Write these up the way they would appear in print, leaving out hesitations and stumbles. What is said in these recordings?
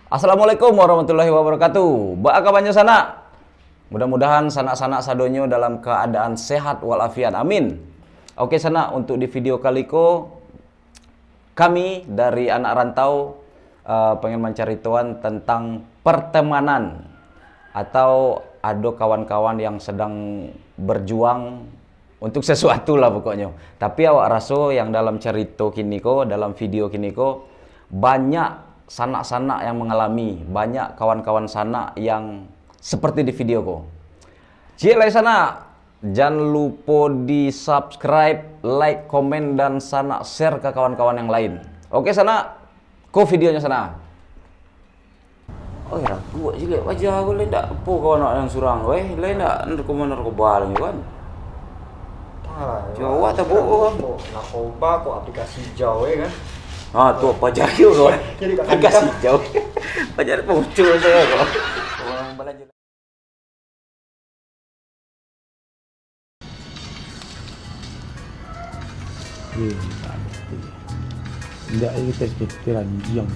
Assalamualaikum warahmatullahi wabarakatuh. Baaka banyak sana. Mudah-mudahan sanak-sanak sadonyo dalam keadaan sehat walafiat. Amin. Oke sana, untuk di video kali ko kami dari anak rantau pengen mencari tuan tentang pertemanan atau ada kawan-kawan yang sedang berjuang untuk sesuatu lah pokoknya. Tapi awak rasa yang dalam cerita kini ko, dalam video kini ko banyak sanak-sanak yang mengalami, banyak kawan-kawan sanak yang seperti di video ko. Cik lai sana, jangan lupa di subscribe, like, komen, dan sana share ke kawan-kawan yang lain. Oke sana, ko videonya sana. Oh ya, buat juga wajah aku lain tak apa kawan yang surang, weh lain tak narkoba lagi kan? Jawa tak bohong. Narkoba kok aplikasi jauh kan? Ah tu apa jauh kawan? Aplikasi jauh. Pajar muncul saya kok. Orang belajar. Tidak, kita sekitar yang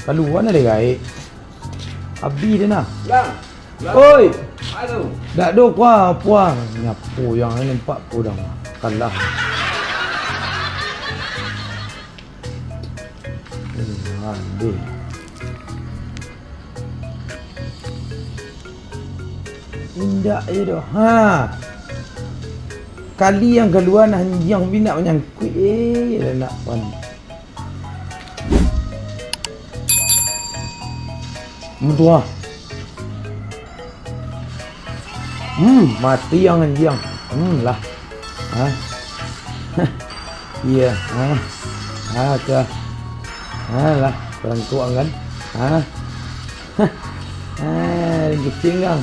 keluar ada guys. Abi dia nak. Lang. Oi, Aduh. dak do puang nyapu yang ini nampak podang kalah. Aduh. Indah je doh. Ha. Kali yang keluar yang bina menyangkut nak pan. Mudah. Mati yang anjing. Lah. Ha. Iya, ha. Ha, dah. Lah, orang tua kan? Kucing kan?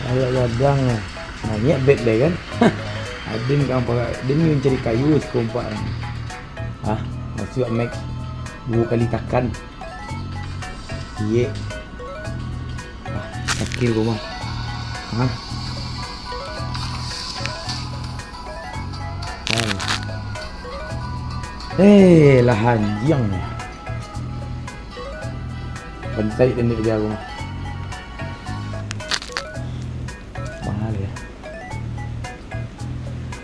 Ayah gadang lah. Nanya bed deh kan? Adin kan pakai, Adin yang cari kayu sekompak kan? Masuk make 2 kali takan. Iya. Sakil gua mah. Lahan yang pantai dan dia jago mahal ya.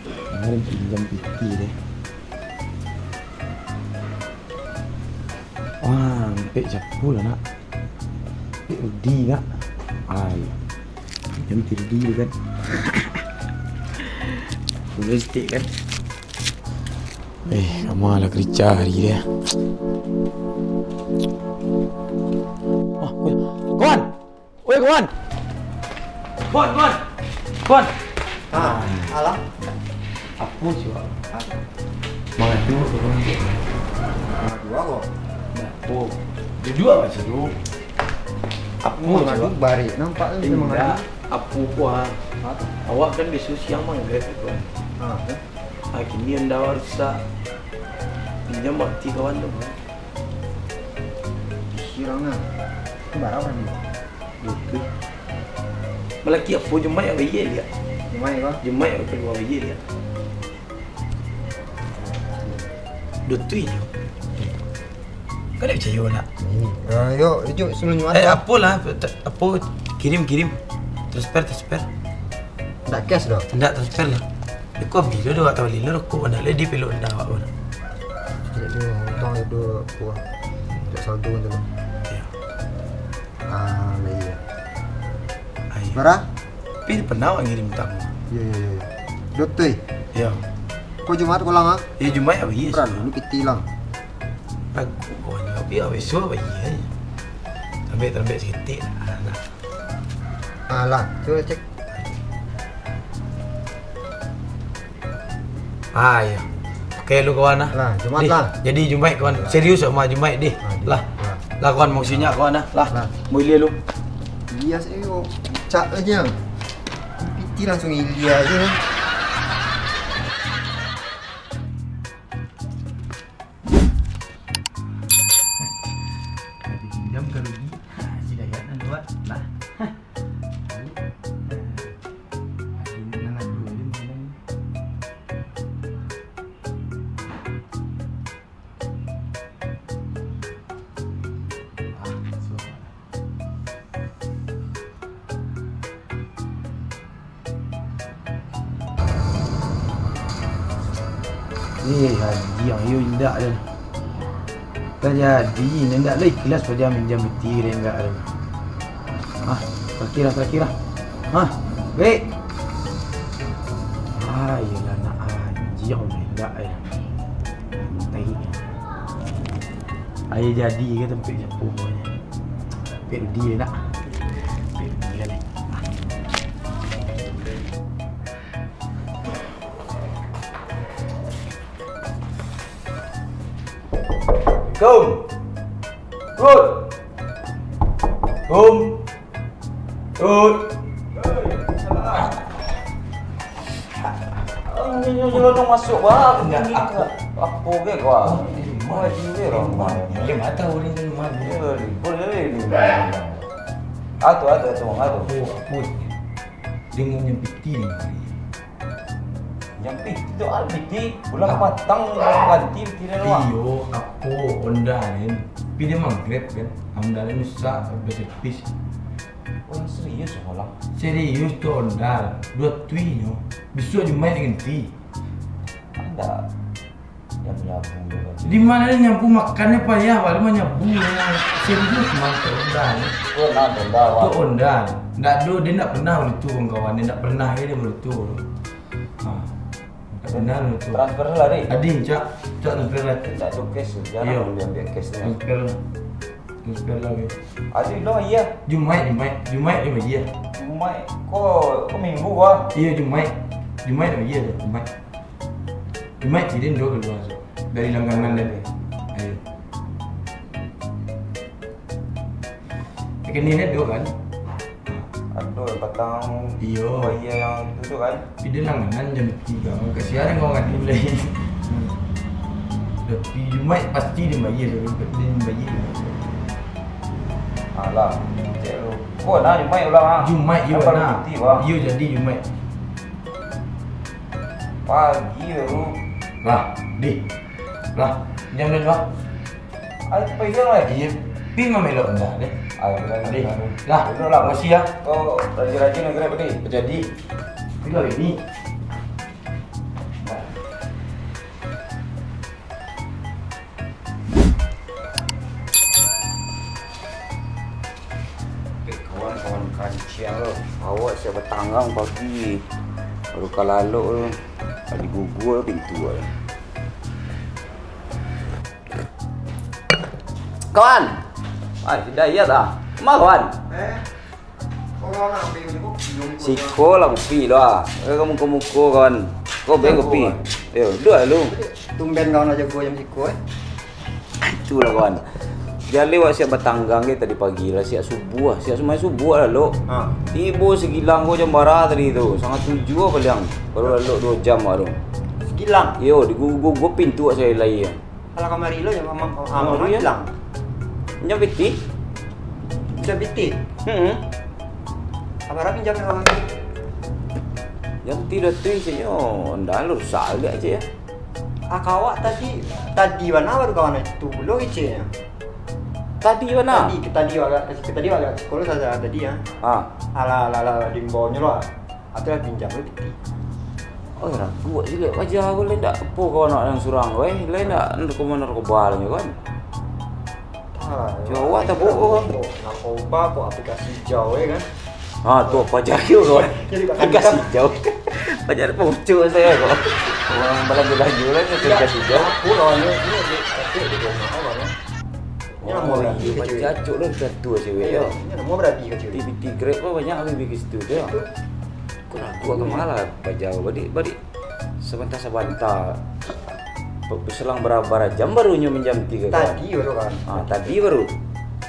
Kemarin pinjam pipi deh. Sampai capu lah nak. Udi nak. Pinjam tirdi kan. Boleh stick kan. Kamu lah kerja hari dia. Kawan! Oi kawan! Kawan! Alah. Apa coba? Mengadu orang dia. Dua kok. Apa? Dua macam tu. Apa Mengadu bari. Nampak tu memang Tidak. Apa kuah? Awak kan besok siang manggat tu. Kini anda harus pinjam bakti kawan tu. Kirangnya. Barang ni. Betul. Melaki apa jemaah yang bayar dia? Gimana kau? Jemaah yang keluar bayar dia. Dutui je. Kau nak percaya nak? Yuk, jom sebelum nyuat. Apalah, apa kirim. Transfer. Tak cash dah. Tidak transfer lah. Kau bila dah tahu lila aku nak lady peluk dah awak pun. Jadi hutang itu kuah. Tak saldo tu. Ya. Iya. Ai. Berapa? Tapi pernah awak ngirim tamu. Ya. Dotoi. Ya. Kau Jumat kau lang ah? Ya Jumaat apa ya? Peran ni piti lang. Aku kau ni apa ya? Besok apa ya? Tambah sikit lah. Lah, coba cek. Ya. Okey lu kawan lah. Lah, Jumat Dih, lah. Jadi Jumaat kawan. Serius sama Jumaat deh. Lah. Lah kawan maksudnya kawan lah. Lah. Mau ilia lu. Iya sih yuk. Cak aja. Piti langsung ilia aja. Pinjam ke rugi. Si dayat nak buat lah. Haji yang you indak dah. Tak jadi, nendak lah ikhlas pada minjam betir enggak dah. Terakhir. Baik. Yelah nak haji yang enggak dah. Tai. Ayah jadi ke tempat Jepun punya. Tempat dia nak. Tempat dia ni. Kum. Nyelonong masuk bah. Apa ke kau? Maju ke orang. Dia mata orang tu mana? Boleh ni. Atu. Apa? Dia mau nyempiti ni. Yang itu albiti, ulang matang ganti tidak doang. Iyo, apa Honda ni? Tapi dia manggrab kan. Honda ni nusa berservis. Orang serius sekolah. Serius tu Honda. Dua tuinyo. Besok dia main dengan ti. Anda yang menyambung juga. Di mana dia nyampu makannya payah, baru mah nyambung yang serius mantap Honda ni. Oh, nak Honda. Tu Honda. Ndak do dia nak pernah begitu kawan-kawan. Dia nak pernah dia begitu. Tak pernah begitu. Transfer lah ni. Adin cak transfer lah. Tak ada cash, Iya. jarang dia ambil cash ni. Transfer lagi. Ada lo iya. Jumaat dia bagi ya. Mai, kau minggu kau. Iya Jumaat dia bagi ya Jumaat. Jumaat dia dua keluar dari langganan dia. Ayo. Ikan ni dua kan? Aduh, batang. Iyo. Iya yang itu tu kan. Tapi dia langganan jam 3. Kesian kau nggak nilai. Tapi Jumaat pasti dia bagi dia bagi. Alah, cek lu. Kau nak Jumaat ulang ah. Jumaat you Apa nak. bukti, wah. You jadi Jumaat. Pagi lu. Lah, di. Lah, jam dah lah. Ai pegang lagi. Iya. Pi mah melok dah deh. Ai Di. lagi. Lah, Dulu lah. makasih ya. Kau rajin-rajin negeri tadi. Jadi, bila ini kawan-kawan kancing lo. Awak siapa tanggang pagi. Baru kalalok lo. Tadi gugul pintu lo. Kawan. Hidayat ah. Ma kawan. Orang nak ambil ni kok bingung. Siko lah kopi lo ah. Kamu muka kawan. Kau beng kopi. Yo, dua lu. Tumben kau nak jago jam siko Itulah kawan. Jadi wak siap bertanggang ke tadi pagi lah, siap subuh lah, siap semai subuh lah lo. Ibu segilang ko jam bara tadi tu, sangat 7 apa liang. Baru lalu 2 jam baru. Segilang. Yo, di gua pintu saya lagi ya. Kalau kamari lo yang amang ya. hilang. Pinjam piti? Bisa biti. Apa rapi pinjam orang? Yang tidak tu saya, anda lu rusak aja ya. Kawak tadi mana baru kawan itu lo ice ya. Tadi mana? Tadi agak sekolah saja tadi ya. Ala dimbonya lo. Atau pinjam lo biti. Oh ya, gua juga wajah aku lain tak apa kau nak yang surang kau lain tak narkoba kan. Jawa tak bohong. Narkoba kok aplikasi jauh ya kan. Tu apa jauh kau? Jadi Aplikasi jauh. Pajar pucuk saya kok. Orang belagu-belagu lah tu aplikasi jauh. Aku lawannya ini di rumah awal ya. Ini nama berapi ke cewek. Cacuk lah satu cewek ya. Ini nama berapi ke cewek. TV Grab pun banyak habis bikin situ tu ya. Aku ragu agak malah jauh. Balik sebentar. Berselang berapa jam baru minjam 3 kawan. Tadi baru kan. Tadi baru.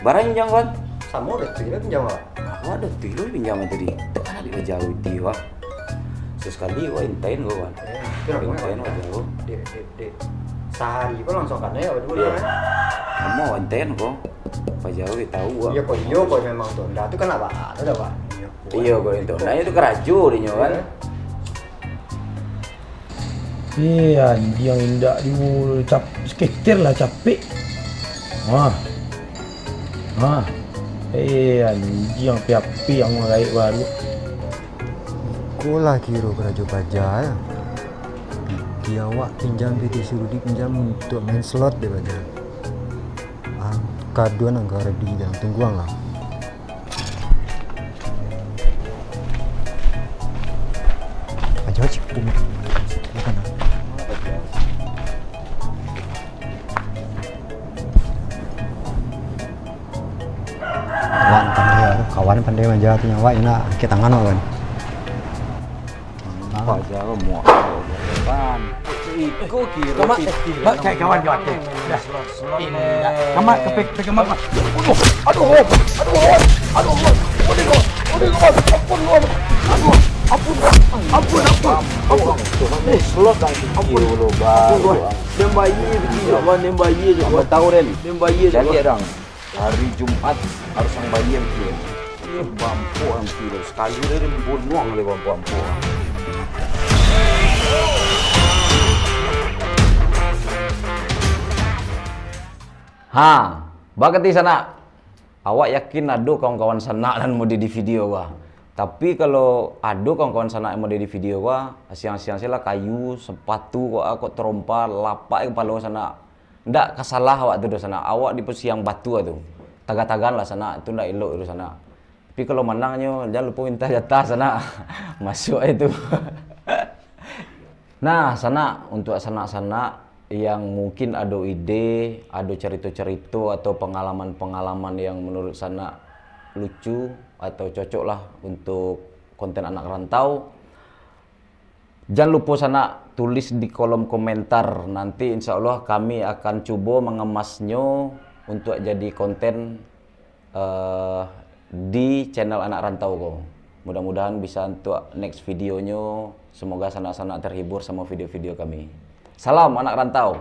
Barang minjam kan? Sama udah tuh pinjam apa? Aku ada tilo pinjam tadi. Kan ada jauh itu wah. Sesekali wah intain gua kan. Intain wah jauh. Dek. Sehari kok langsung kan ya dulu ya. Kamu intain kok. Apa jauh tahu gua. Iya kok memang tuh. Dah tu kan apa? Ada apa? Iya kok itu. Nah itu keraju dia kan. yang indak dia skater lah capek. Yang piapi yang raik baru. Kola kiro kerja pajak ya. dia awak pinjam PT Surudi pinjam untuk main slot dia baca. Kaduan angka ready dan tungguan lah. Aja cik pun. Bukan. Kawan pandai manja tu nyawa ina ke tangan kan. Apa aja mau kan. Iko kira. Mak kayak kawan kawan. Dah. Kamat kepek kamat. Aduh. Ampun. Slot kan kiri dulu baru. Dem bayi begini, kawan dem bayi je. Kamu tahu Ren? Dem bayi je. Jadi orang hari Jumat harus yang bayi yang kirim. Ini bampu yang kirim sekali dari bunuang oleh bampu. Bagat di sana. Awak yakin ada kawan-kawan sana dan mau di video gua. Tapi kalau ada kawan-kawan sana yang mau di video gua, siang-siang sila kayu, sepatu kok terompa, lapak kepala sana. Ndak kasalah awak tu di sana. Awak di posisi yang batu tu. Tagan-tagan lah sana, itu ndak elok di sana. Tapi kalau menangnya jangan lupa minta jatah sana. Masuk itu. Nah, sana untuk sana-sana yang mungkin ada ide, ada cerita-cerita atau pengalaman-pengalaman yang menurut sana lucu atau cocok lah untuk konten anak rantau. Jangan lupa sana tulis di kolom komentar. Nanti insya Allah kami akan coba mengemasnya untuk jadi konten di channel anak rantau kok. Mudah-mudahan bisa untuk next videonya. Semoga sana-sana terhibur sama video-video kami. Salam anak rantau.